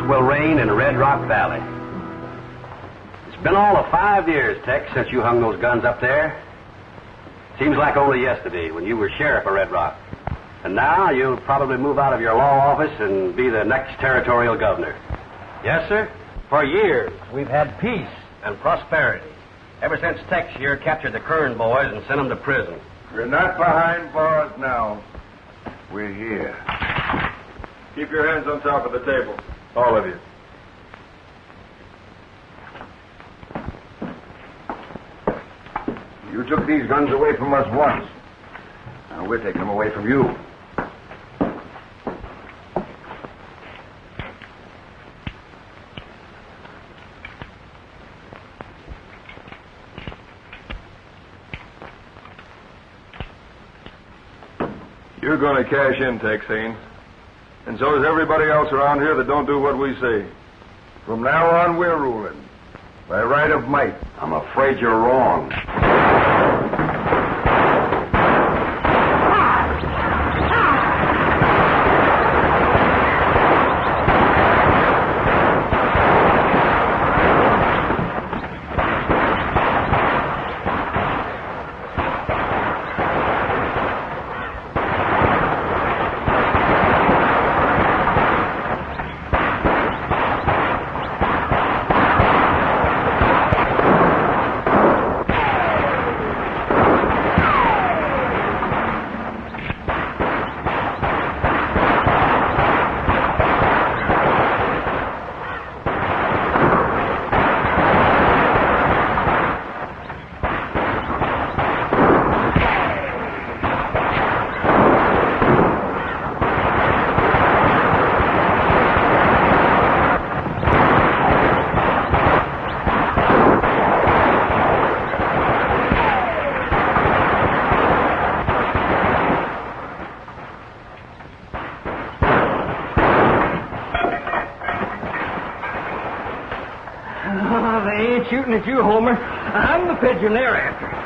will reign in Red Rock Valley. It's been all of 5 years, Tex, since you hung those guns up there. Seems like only yesterday when you were sheriff of Red Rock. And now you'll probably move out of your law office and be the next territorial governor. Yes, sir. For years, we've had peace and prosperity. Ever since Tex here captured the Kern boys and sent them to prison. We're not behind bars now. We're here. Keep your hands on top of the table, all of you. You took these guns away from us once. Now we're taking them away from you. You're going to cash in, Texane. And so is everybody else around here that don't do what we say. From now on, we're ruling. By right of might. I'm afraid you're wrong. ain't shooting at you, Homer. I'm the pigeon they're after.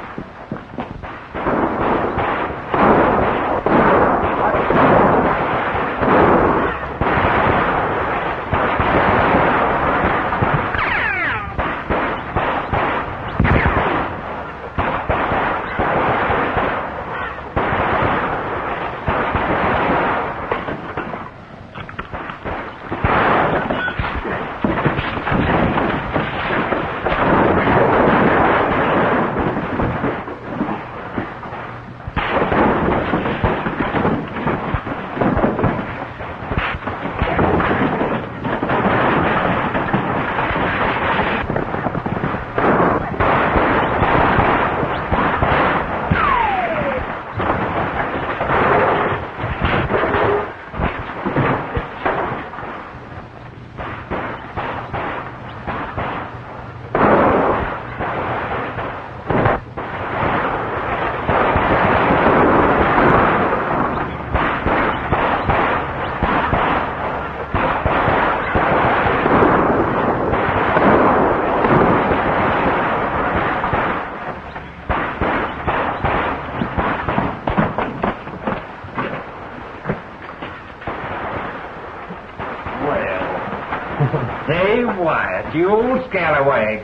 Hey, Wyatt, you old scallywag.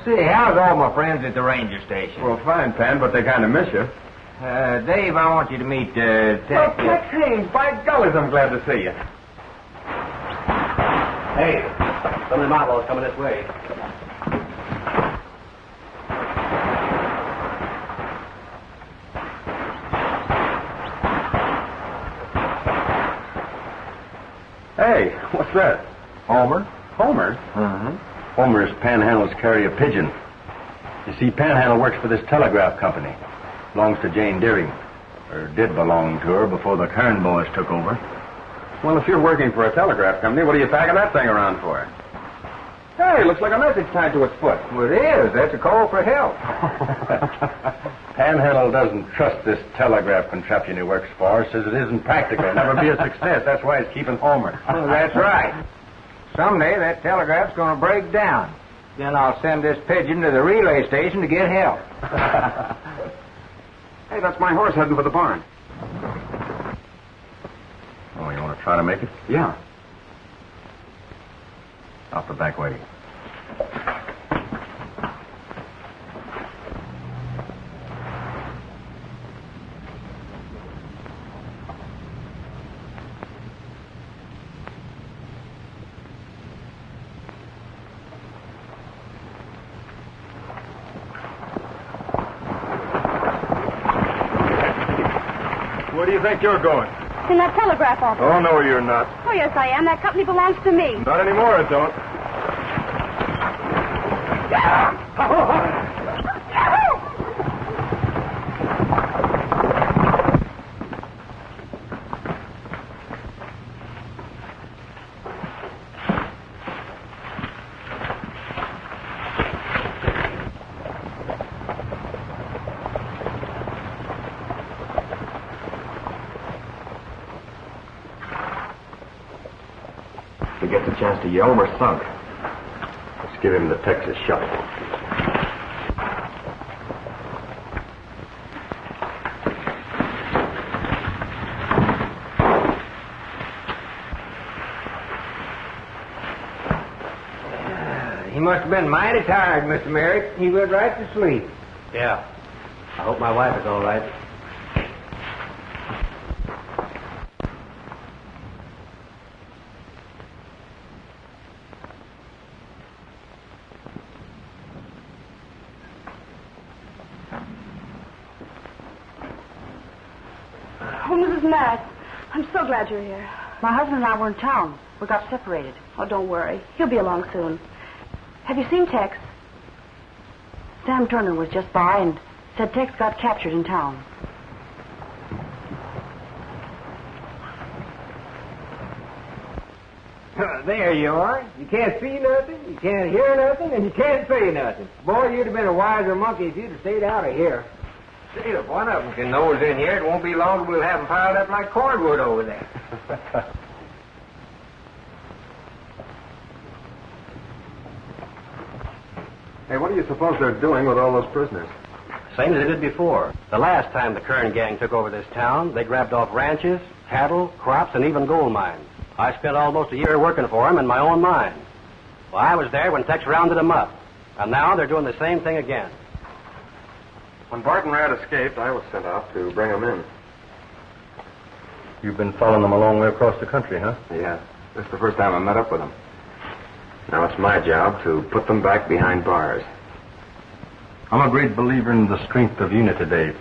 Say, how's all my friends at the ranger station? Well, fine, Pan, but they kind of miss you. Dave, I want you to meet, Tex. Well, Tex Haynes, by golly, I'm glad to see you. Hey, some of them outlaws coming this way. Hey, what's that? Homer? Homer? Mm-hmm. Homer's panhandles carry a pigeon. You see, Panhandle works for this telegraph company. Belongs to Jane Deering. Or did belong to her before the Kern boys took over. Well, if you're working for a telegraph company, what are you packing that thing around for? Hey, looks like a message tied to its foot. Well, it is. That's a call for help. Panhandle doesn't trust this telegraph contraption he works for. Says it isn't practical. Never be a success. That's why he's keeping Homer. Well, that's right. Someday that telegraph's going to break down. Then I'll send this pigeon to the relay station to get help. Hey, that's my horse heading for the barn. Oh, you want to try to make it? Yeah. Out the back way. Where do you think you're going? In that telegraph office. Oh, no, you're not. Oh, yes, I am. That company belongs to me. Not anymore, it don't. If he gets a chance to yell, we're sunk. Let's give him the Texas shot. He must have been mighty tired, Mr. Merrick. He went right to sleep. Yeah. I hope my wife is all right. Oh, Mrs. Matt, I'm so glad you're here. My husband and I were in town. We got separated. Oh, don't worry. He'll be along soon. Have you seen Tex? Sam Turner was just by and said Tex got captured in town. There you are. You can't see nothing, you can't hear nothing, and you can't say nothing. Boy, you'd have been a wiser monkey if you'd have stayed out of here. See, if one of them can nose in here, it won't be long till we'll have them piled up like cordwood over there. Hey, what do you suppose they're doing with all those prisoners? Same as they did before. The last time the Kern gang took over this town, they grabbed off ranches, cattle, crops, and even gold mines. I spent almost a year working for them in my own mine. Well, I was there when Tex rounded them up. And now they're doing the same thing again. When Barton Rad escaped, I was sent out to bring him in. You've been following them a long way across the country, huh? Yeah. This is the first time I met up with them. Now it's my job to put them back behind bars. I'm a great believer in the strength of unity, Dave.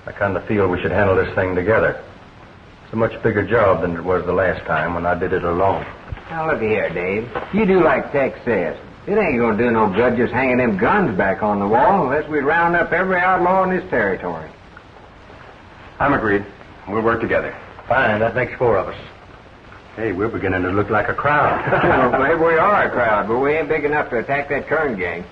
I kind of feel we should handle this thing together. It's a much bigger job than it was the last time when I did it alone. Now, look here, Dave. You do like Tex says. It ain't gonna do no good just hanging them guns back on the wall unless we round up every outlaw in this territory. I'm agreed. We'll work together. Fine, that makes 4 of us. Hey, we're beginning to look like a crowd. Well, maybe we are a crowd, but we ain't big enough to attack that Kern gang.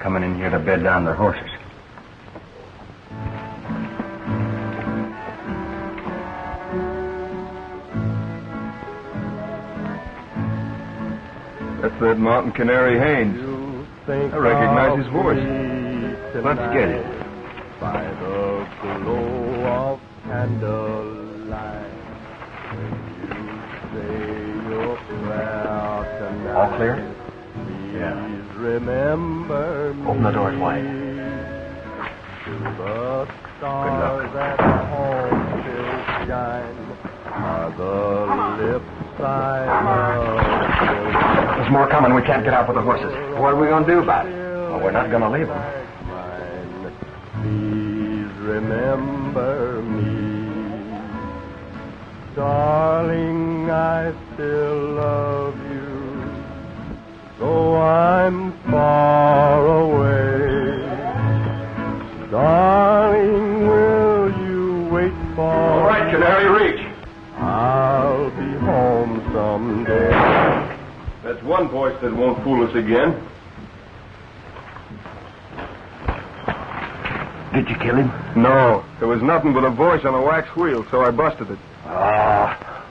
Coming in here to bed down their horses. That's that mountain canary Haynes. I recognize his voice. Let's get it. By the glow of candlelight, when you say your prayer tonight, All clear? Yeah. Remember me. Open the doors wide. To the stars that home still shine are the lips I love. There's more coming. We can't get out with the horses. What are we gonna do about it? Well, we're not going to leave them. Please remember me. Darling, I still love you, though I'm far away. Darling, will you wait for All right, Canary, reach. I'll be home someday. That's one voice that won't fool us again. Did you kill him? No, there was nothing but a voice on a wax wheel, so I busted it. Ah.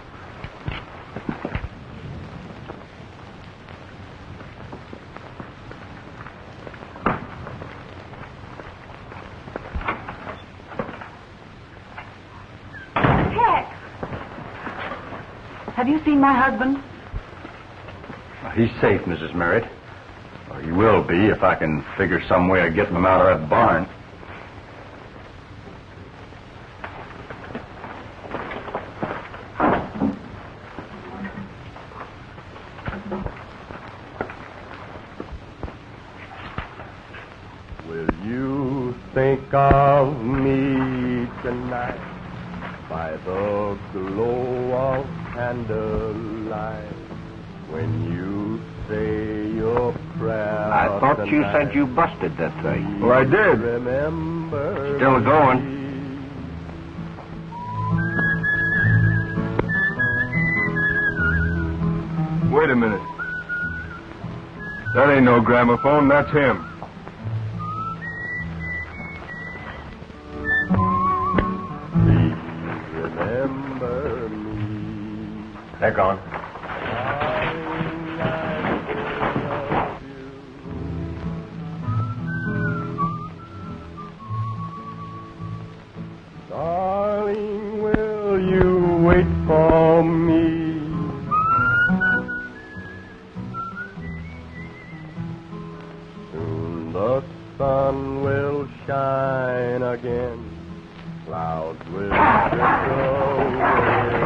Tex! Have you seen my husband? He's safe, Mrs. Merritt. Or he will be if I can figure some way of getting him out of that barn. Will you think of me tonight by the glow of candlelight when you say your prayer? I thought you tonight? said you busted that thing. Well, I did. Remember Still going. Wait a minute. That ain't no gramophone, that's him. remember me. They're gone. Darling, will you wait for me? Soon the sun will shine again. Clouds will drift away.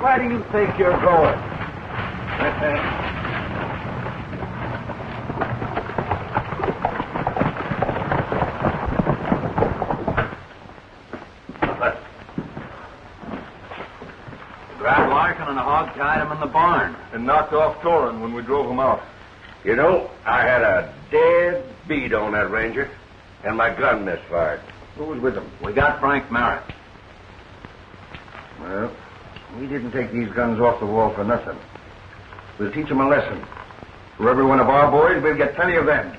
Where do you think you're going? Grabbed Larkin and hog-tied him in the barn. And knocked off Torin when we drove him out. You know, I had a dead beat on that Ranger, and my gun misfired. Who was with him? We got Frank Merritt. Well, we didn't take these guns off the wall for nothing. We'll teach them a lesson. For every one of our boys, we'll get plenty of them.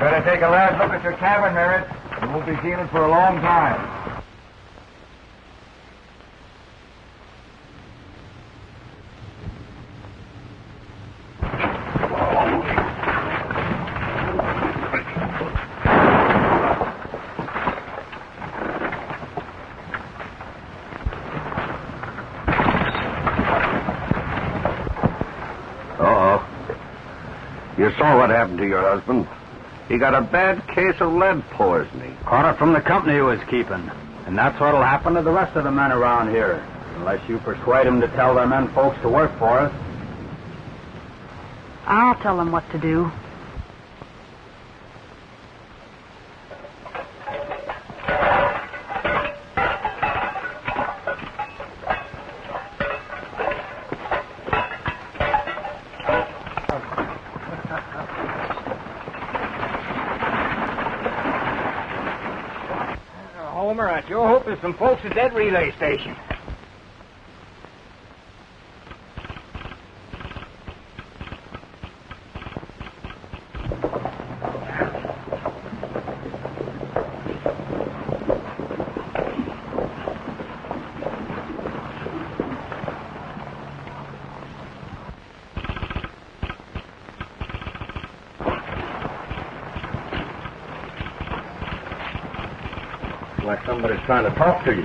Better take a last look at your cabin, Merritt. You won't be seeing it for a long time. You saw what happened to your husband. He got a bad case of lead poisoning. Caught it from the company he was keeping. And that's what'll happen to the rest of the men around here. Unless you persuade them to tell their men folks to work for us. I'll tell them what to do. Homer, I sure hope there's some folks at that relay station. Like somebody's trying to talk to you.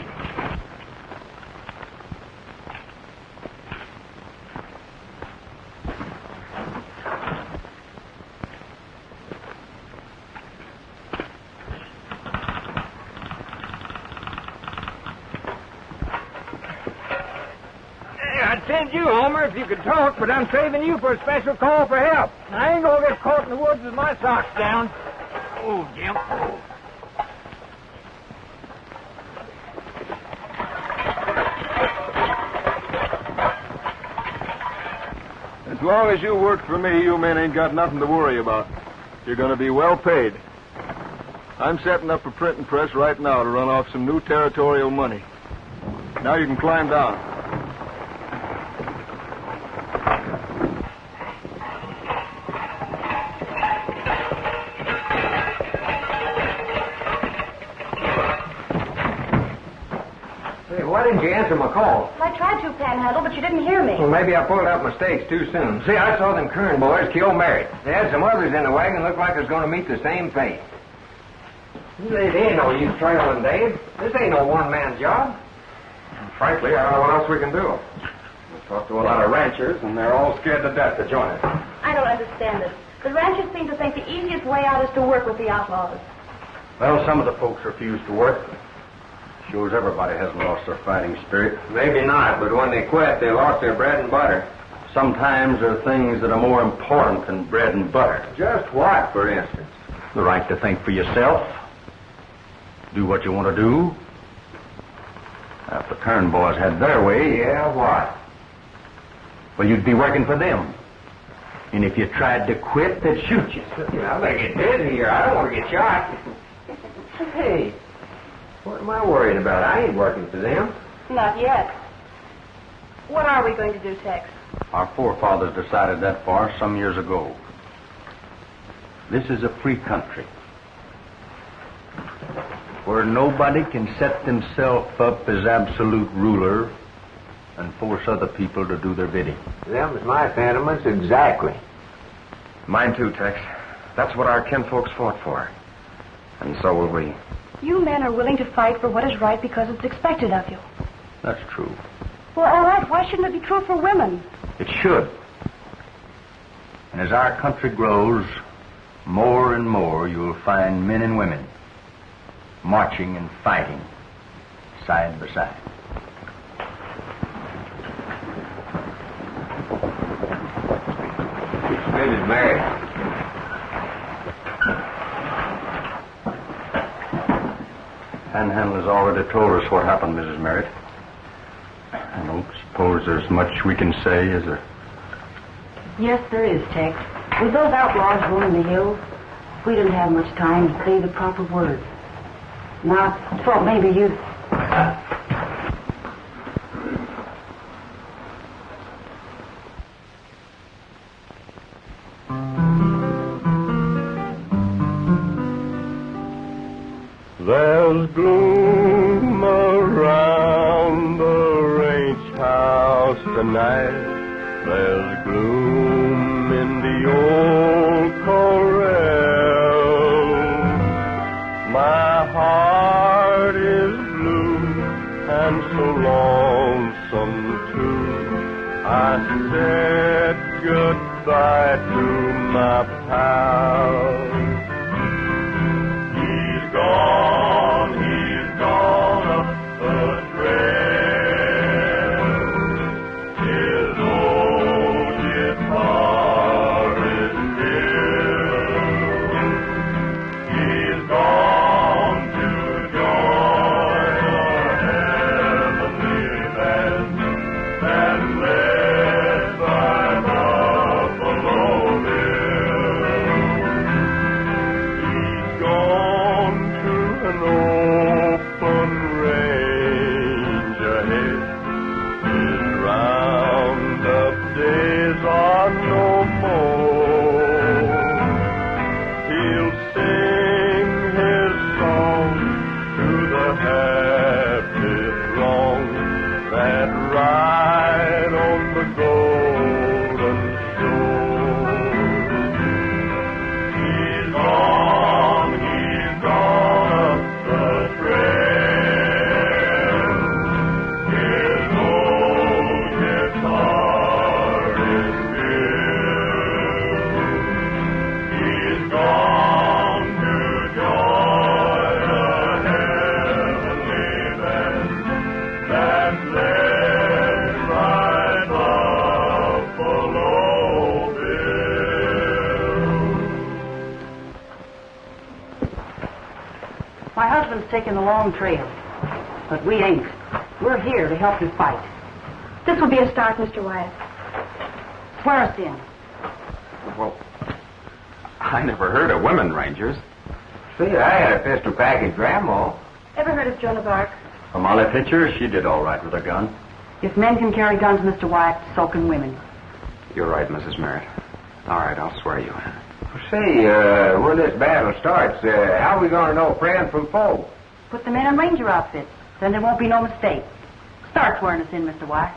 I'd send you, Homer, if you could talk, but I'm saving you for a special call for help. I ain't gonna get caught in the woods with my socks down. Oh, Jim. As long as you work for me, you men ain't got nothing to worry about. You're going to be well paid. I'm setting up a printing press right now to run off some new territorial money. Now you can climb down. Hey, why didn't you answer my call? I tried to, Panhandle, but you didn't hear me. Well, maybe I pulled out my stakes too soon. See, I saw them Kern boys kill Merritt. They had some others in the wagon looked like it was going to meet the same fate. There ain't no use trailing Dave. This ain't no one-man job. Frankly, I don't know what else we can do. We've talked to a lot of ranchers, and they're all scared to death to join us. I don't understand it. The ranchers seem to think the easiest way out is to work with the outlaws. Well, some of the folks refuse to work. Shows everybody hasn't lost their fighting spirit. Maybe not, but when they quit, they lost their bread and butter. Sometimes there are things that are more important than bread and butter. Just what, for instance? The right to think for yourself. Do what you want to do. If the Kern boys had their way... Yeah, what? Well, you'd be working for them. And if you tried to quit, they'd shoot you. I better get busy here. I don't want to get shot. Hey, What am I worried about? I ain't working for them. Not yet. What are we going to do, Tex? Our forefathers decided that far some years ago. This is a free country where nobody can set themselves up as absolute ruler and force other people to do their bidding. Them's my sentiments exactly. Mine too, Tex. That's what our kinfolks fought for. And so will we. You men are willing to fight for what is right because it's expected of you. That's true. Well, all right. Why shouldn't it be true for women? It should. And as our country grows, more and more you'll find men and women marching and fighting side by side. Mrs. Mary. Panhandle has already told us what happened, Mrs. Merritt. I don't suppose there's much we can say, is there? Yes, there is, Tex. With those outlaws roaming the hills, we didn't have much time to say the proper words. Now, I thought maybe you'd... There's gloom around the ranch house tonight. There's gloom in the old corral. My heart is blue and so lonesome too. I said goodbye to my pal. He's gone up the trail. His old guitar is still. He's gone to join a heavenly band and led by Buffalo Bill. He's gone to an open range ahead. His roundup days are no more. He'll sing his song to the happy throng that ride on the golden shore. He's gone up the trail. His old guitar is still. He's gone to join a heavenly band that led by Buffalo Bill. My husband's taking the long trail, but we ain't. We're here to help you fight. This will be a start, Mr. Wyatt. Swear us in. Well, I never heard of women rangers. See, I had a pistol package, Grandma. Ever heard of Joan of Arc? From Molly Pitcher, she did all right with her gun. If men can carry guns, Mr. Wyatt, so can women. You're right, Mrs. Merritt. All right, I'll swear you in. Say, when this battle starts, how are we going to know friend from foe? Put the men in ranger outfits. Then there won't be no mistake. Start swearing us in, Mr. Wyatt.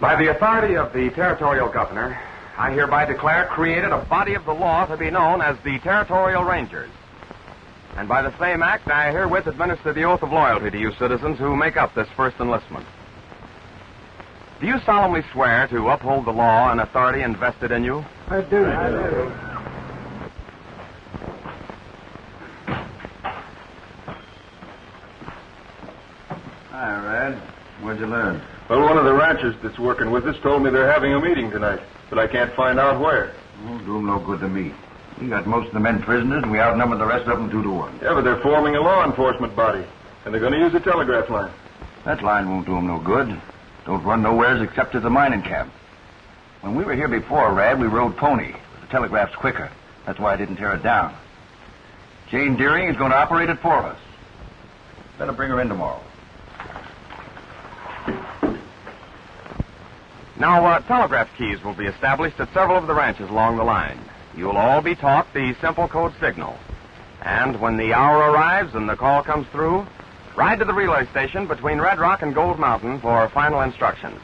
By the authority of the territorial governor, I hereby declare created a body of the law to be known as the Territorial Rangers. And by the same act, I herewith administer the oath of loyalty to you citizens who make up this first enlistment. Do you solemnly swear to uphold the law and authority invested in you? I do. Hi, Red. What'd you learn? Well, one of the ranchers that's working with us told me they're having a meeting tonight, but I can't find out where. Won't do 'em no good to me. We got most of the men prisoners, and we outnumber the rest of them 2-1. Yeah, but they're forming a law enforcement body, and they're going to use a telegraph line. That line won't do 'em no good. Don't run nowheres except to the mining camp. When we were here before, Rad, we rode pony. The telegraph's quicker. That's why I didn't tear it down. Jane Deering is going to operate it for us. Better bring her in tomorrow. Now, telegraph keys will be established at several of the ranches along the line. You'll all be taught the simple code signal. And when the hour arrives and the call comes through, ride to the relay station between Red Rock and Gold Mountain for final instructions.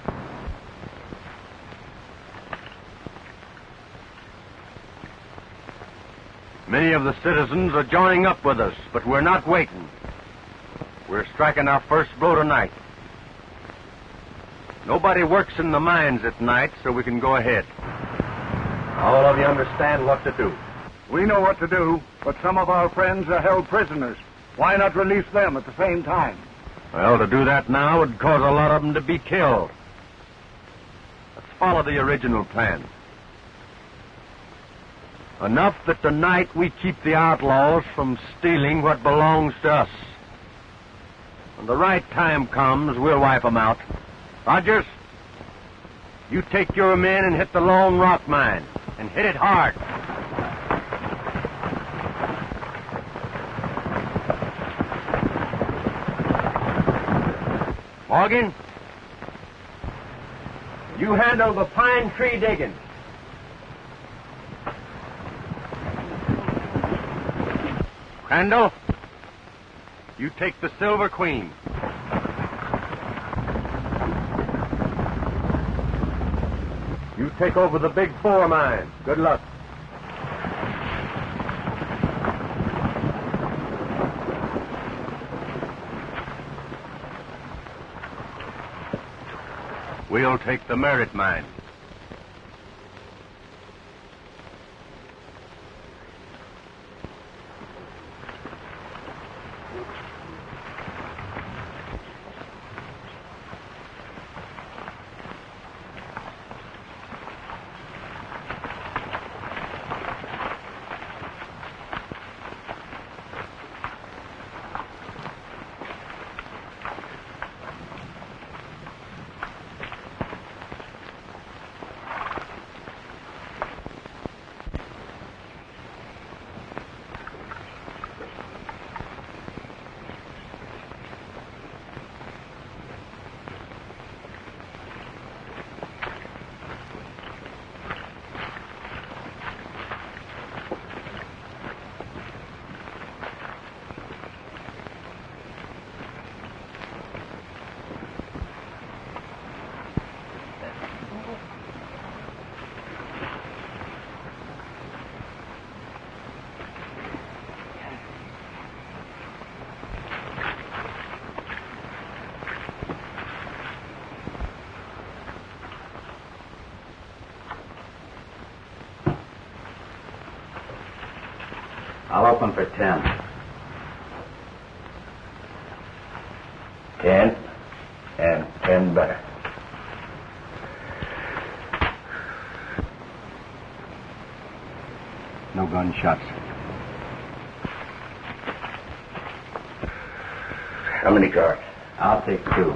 Many of the citizens are joining up with us, but we're not waiting. We're striking our first blow tonight. Nobody works in the mines at night, so we can go ahead. All of you understand what to do. We know what to do, but some of our friends are held prisoners. Why not release them at the same time? Well, to do that now would cause a lot of them to be killed. Let's follow the original plan. Enough that tonight we keep the outlaws from stealing what belongs to us. When the right time comes, we'll wipe them out. Rogers, you take your men and hit the Lone Rock mine, and hit it hard. Morgan, you handle the pine tree digging. Crandall, you take the Silver Queen. You take over the Big Four mine. Good luck. We'll take the Merritt mine. I'll open for 10. 10 and 10 better. No gunshots. How many cards? I'll take 2.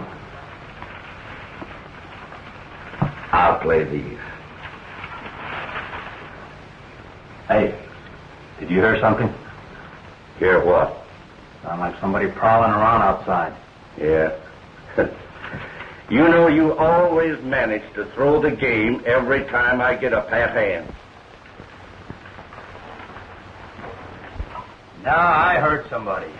I'll play these. Hey, did you hear something? Hear what? Sound like somebody prowling around outside. Yeah. You know, you always manage to throw the game every time I get a pat hand. No, I heard somebody.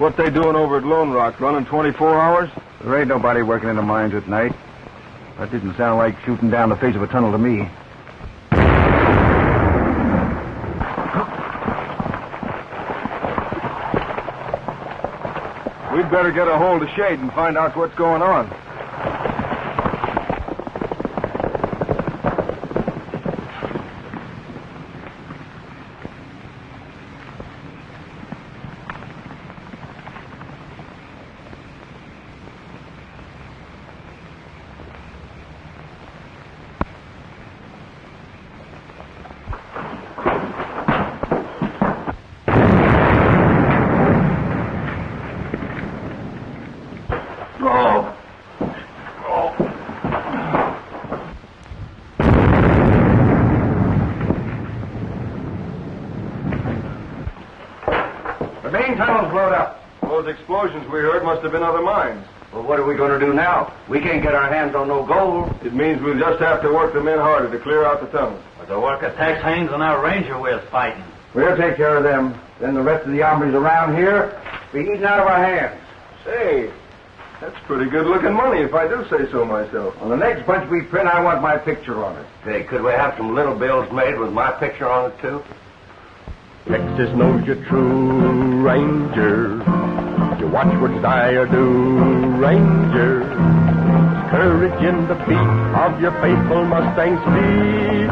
What they doing over at Lone Rock? Running 24 hours? There ain't nobody working in the mines at night. That didn't sound like shooting down the face of a tunnel to me. We'd better get a hold of Shade and find out what's going on. Those explosions we heard must have been other mines. Well, what are we going to do now? We can't get our hands on no gold. It means we'll just have to work the men harder to clear out the tunnels. With the work of Tex Haynes and our ranger we're fighting. We'll take care of them. Then the rest of the hombres around here be eating out of our hands. Say, that's pretty good-looking money, if I do say so myself. On the next bunch we print, I want my picture on it. Say, could we have some little bills made with my picture on it, too? Texas knows you're true, Ranger. You watch what I do, Ranger. Courage in the beat of your faithful Mustang's feet.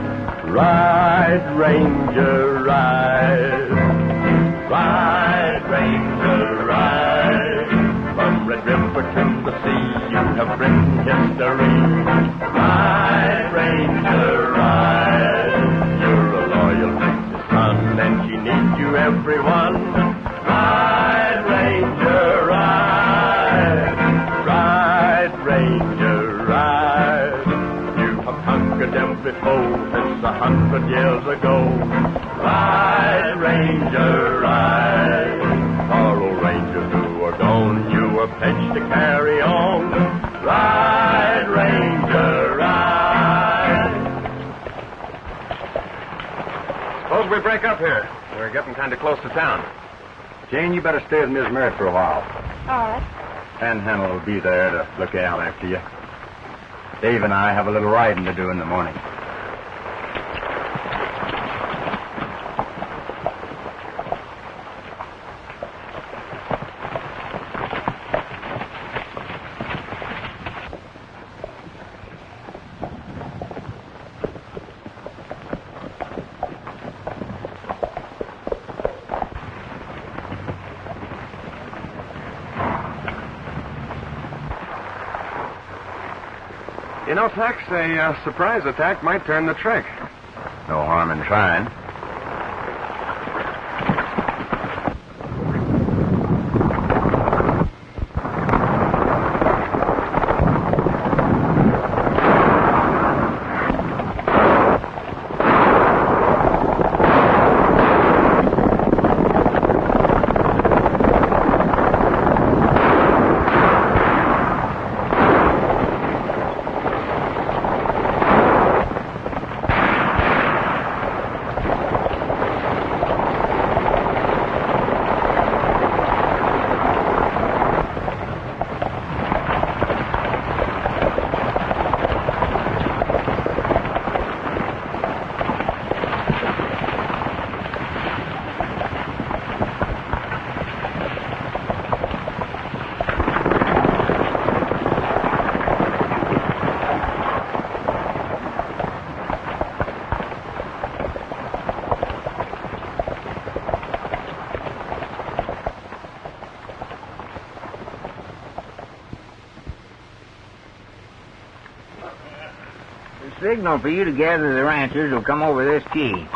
Ride, Ranger, ride. Ride, Ranger, ride. From Red River to the sea, you have written history. Ride, Ranger, ride. You're a loyal Texas son, and she needs you, everyone. Ride, Ranger, ride. Ride, Ranger, ride. You have conquered every foe since 100 years ago. Ride, Ranger, ride. For old Rangers who are gone, you are pledged to carry on. Ride, Ranger, ride. Suppose we break up here. We're getting kind of close to town. Jane, you better stay with Miss Merritt for a while. All right. Panhandle will be there to look out after you. Dave and I have a little riding to do in the morning. You know, Tex, a surprise attack might turn the trick. No harm in trying. Signal for you to gather the ranchers will come over this key.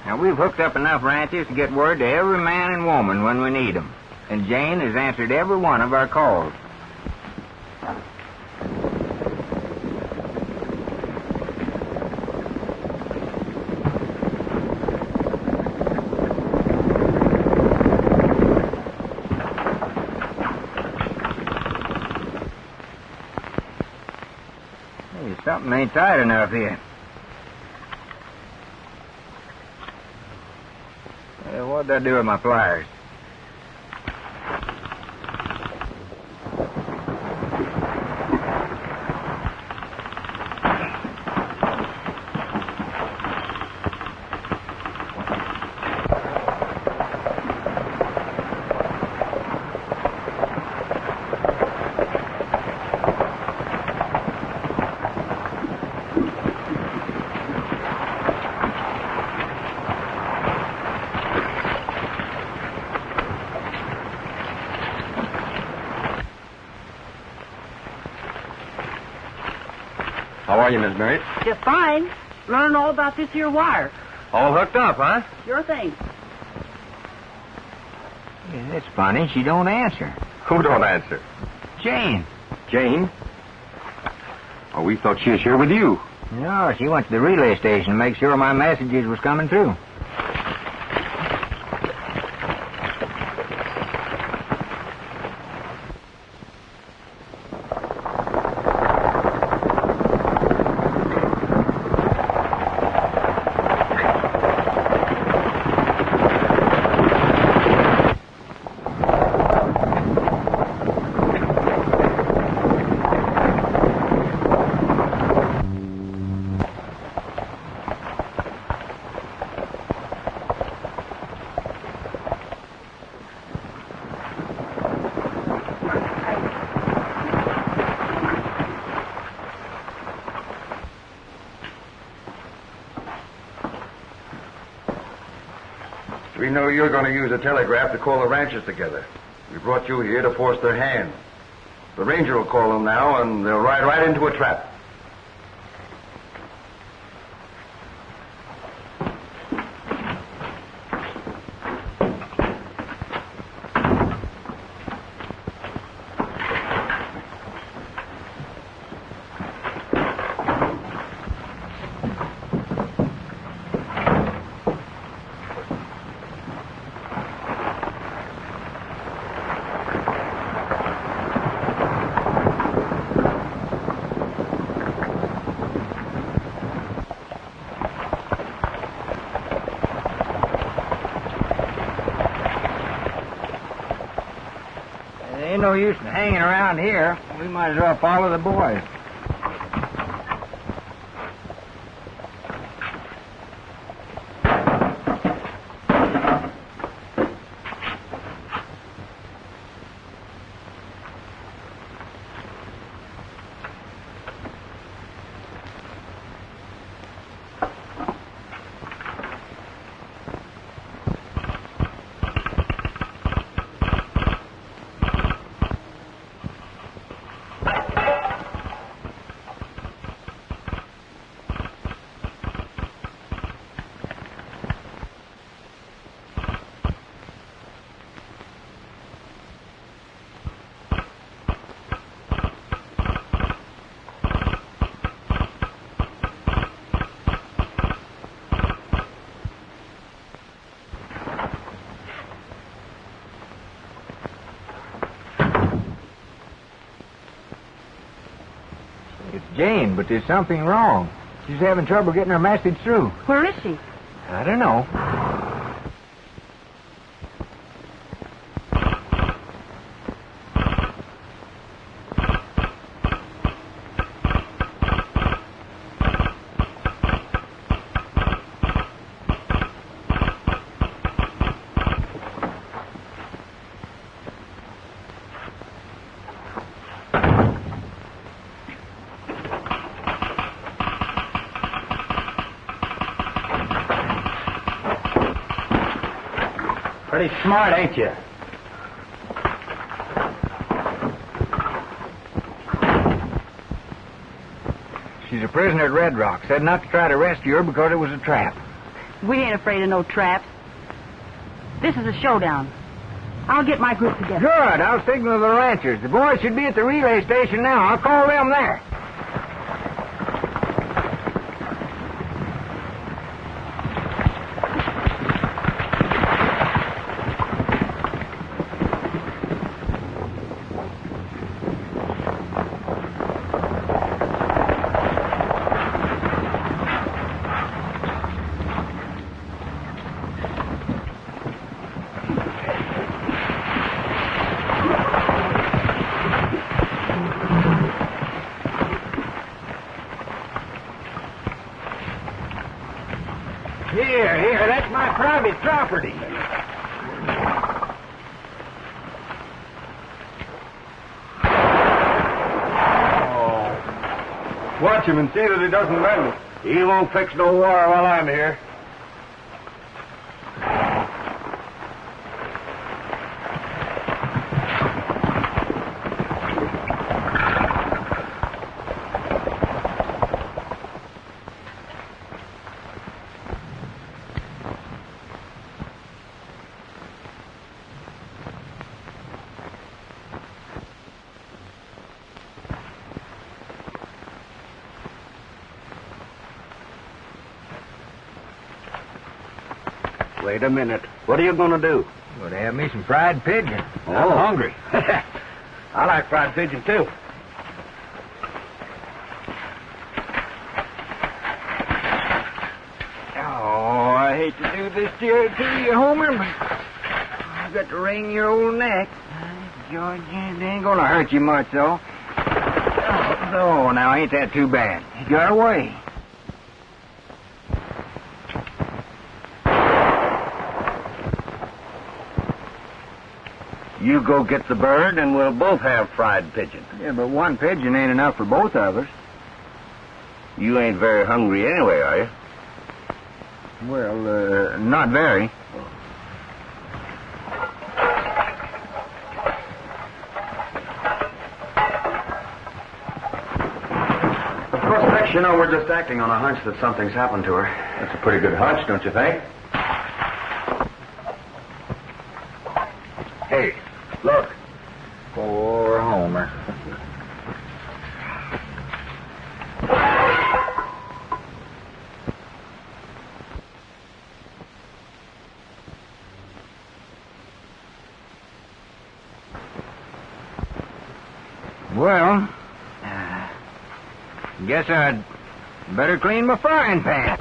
Now, we've hooked up enough ranches to get word to every man and woman when we need them. And Jane has answered every one of our calls. Something ain't tight enough here. What'd I do with my pliers? How are you, Miss Mary? Just fine. Learning all about this here wire. All hooked up, huh? Sure thing. Yeah, that's funny. She don't answer. Who don't answer? Jane. Jane? Oh, we thought she was here with you. No, she went to the relay station to make sure my messages was coming through. We know you're going to use a telegraph to call the ranchers together. We brought you here to force their hand. The ranger will call them now, and they'll ride right into a trap. Ain't no use in hanging around here. We might as well follow the boys. It's Jane, but there's something wrong. She's having trouble getting her message through. Where is she? I don't know. Pretty smart, ain't you? She's a prisoner at Red Rock. Said not to try to rescue her because it was a trap. We ain't afraid of no traps. This is a showdown. I'll get my group together. Good. I'll signal the ranchers. The boys should be at the relay station now. I'll call them there. Here, that's my private property. Oh. Watch him and see that he doesn't run. He won't fix no war while I'm here. Wait a minute. What are you going to do? Going to have me some fried pigeon. Oh. I'm hungry. I like fried pigeon, too. Oh, I hate to do this to you, Homer, but I've got to wring your old neck. George, it ain't going to hurt you much, though. Oh, now, ain't that too bad? You got away. You go get the bird, and we'll both have fried pigeon. Yeah, but one pigeon ain't enough for both of us. You ain't very hungry anyway, are you? Well, not very. Of course, Tex, you know we're just acting on a hunch that something's happened to her. That's a pretty good hunch, don't you think? Hey, look. Poor Homer. Well, guess I'd better clean my frying pan.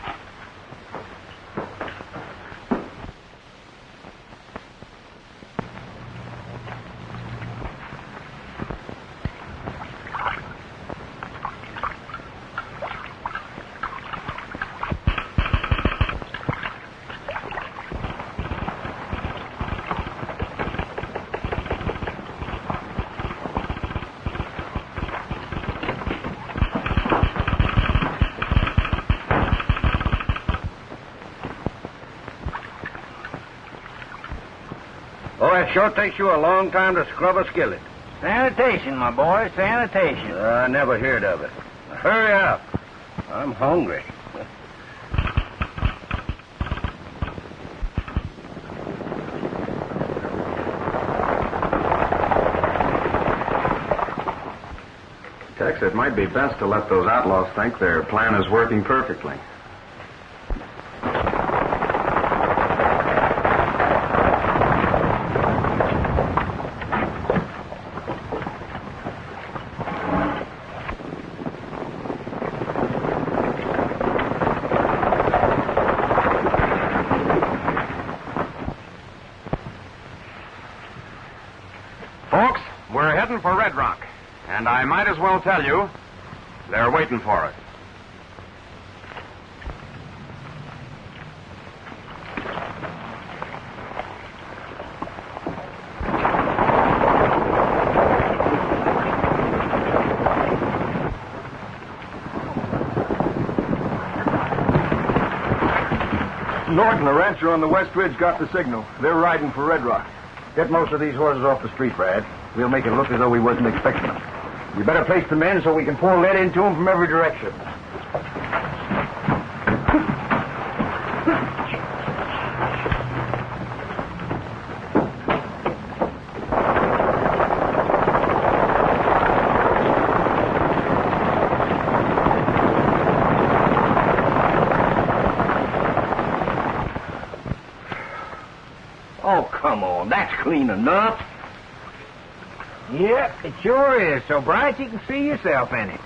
Oh, it sure takes you a long time to scrub a skillet. Sanitation, my boy, sanitation. I never heard of it. Hurry up. I'm hungry. Tex, it might be best to let those outlaws think their plan is working perfectly. Folks, we're heading for Red Rock. And I might as well tell you, they're waiting for us. Norton, the rancher on the West Ridge, got the signal. They're riding for Red Rock. Get most of these horses off the street, Brad. We'll make it look as though we wasn't expecting them. We better place the men so we can pour lead into them from every direction. Oh, come on. That's clean enough. Yep, it sure is. So bright you can see yourself in it.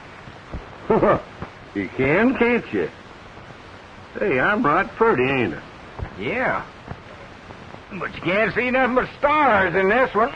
You can, can't you? Hey, I'm right pretty, ain't I? Yeah. But you can't see nothing but stars in this one.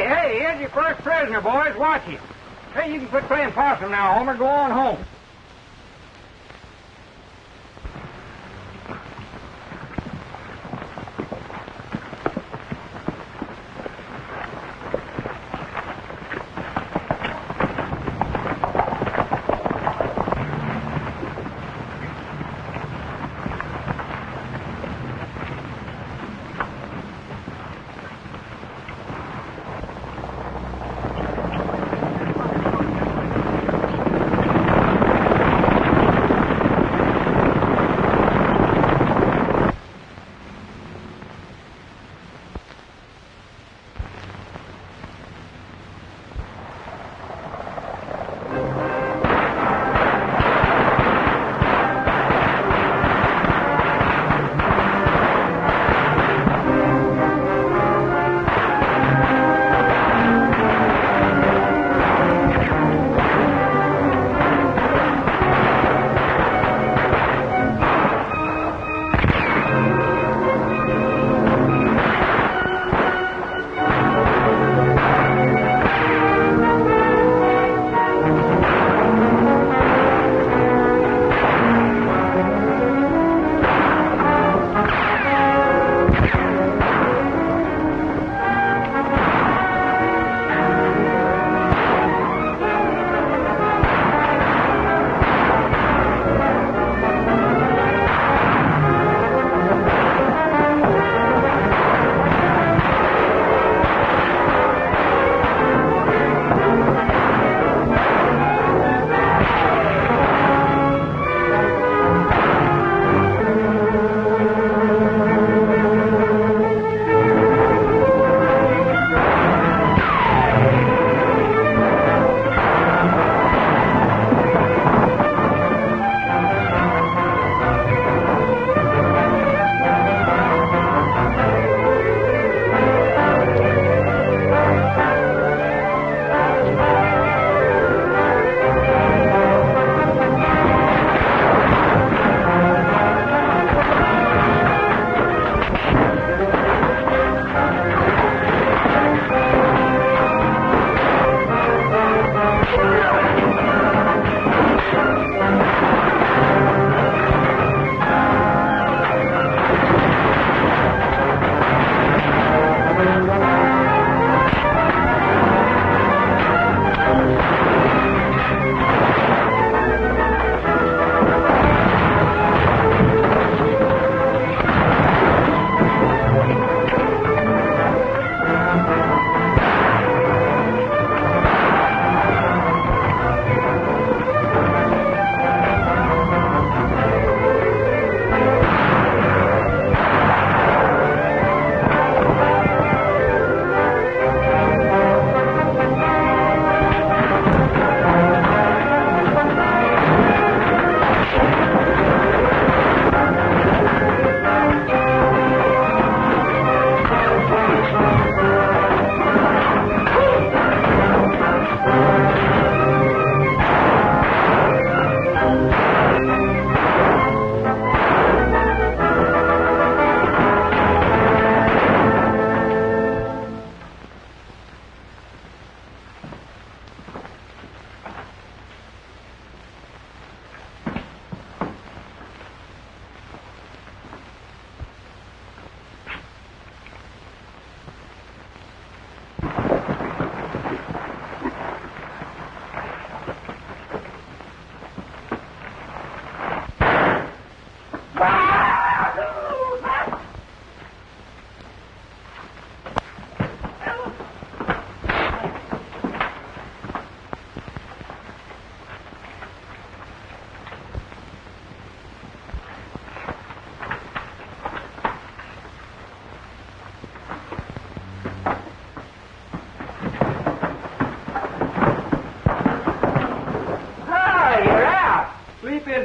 Hey, here's your first prisoner, boys. Watch him. Hey, you can quit playing possum now, Homer. Go on home.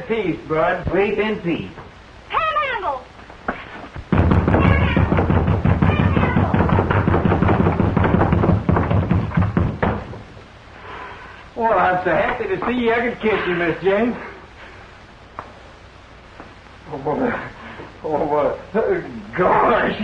peace, Bud. Sleep in peace. Panhandle! Well, I'm so happy to see you. I could kiss you, Miss Jane. Oh, boy. Oh, boy. Gosh.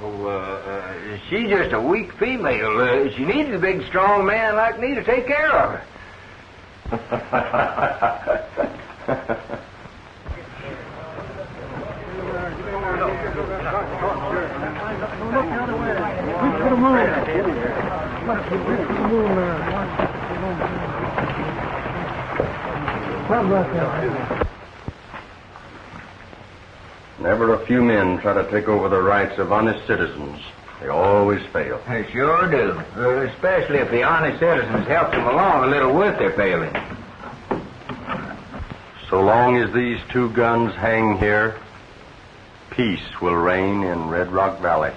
Oh, she's just a weak female. She needs a big, strong man like me to take care of her. Whenever a few men try to take over the rights of honest citizens, they always fail. They sure do. Especially if the honest citizens help them along a little with their failing. So long as these two guns hang here, peace will reign in Red Rock Valley.